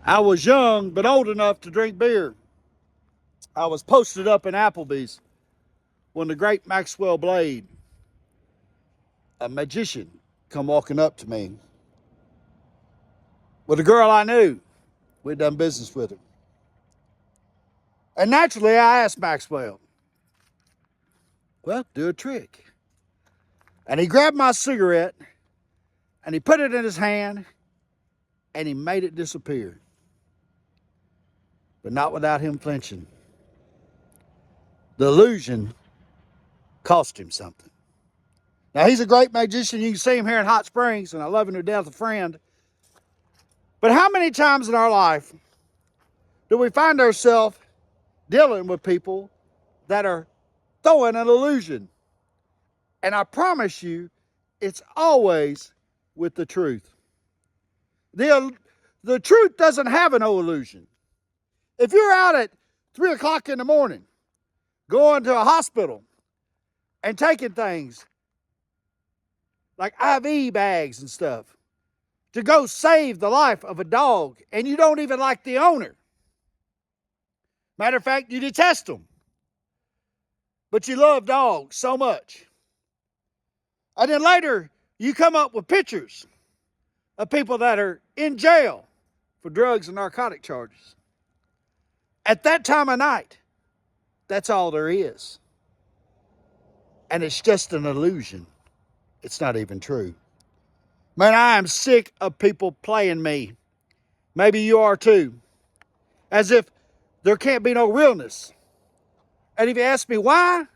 I was young but old enough to drink beer. I was posted up in Applebee's when the great Maxwell Blade, a magician, come walking up to me with a girl I knew. We'd done business with her. And naturally, I asked Maxwell, well, do a trick. And he grabbed my cigarette and he put it in his hand and he made it disappear. But not without him flinching. The illusion cost him something. Now, he's a great magician. You can see him here in Hot Springs, and I love him to death, a friend. But how many times in our life do we find ourselves dealing with people that are throwing an illusion? And I promise you, it's always with the truth. The truth doesn't have no illusion. If you're out at 3 o'clock in the morning, going to a hospital and taking things like IV bags and stuff to go save the life of a dog, and you don't even like the owner. Matter of fact, you detest them. But you love dogs so much. And then later, you come up with pictures of people that are in jail for drugs and narcotic charges. At that time of night, that's all there is. And it's just an illusion. It's not even true. Man, I am sick of people playing me. Maybe you are too. As if there can't be no realness. And if you ask me why,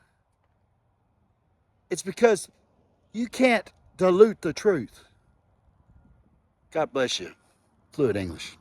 it's because you can't dilute the truth. God bless you. Fluid English.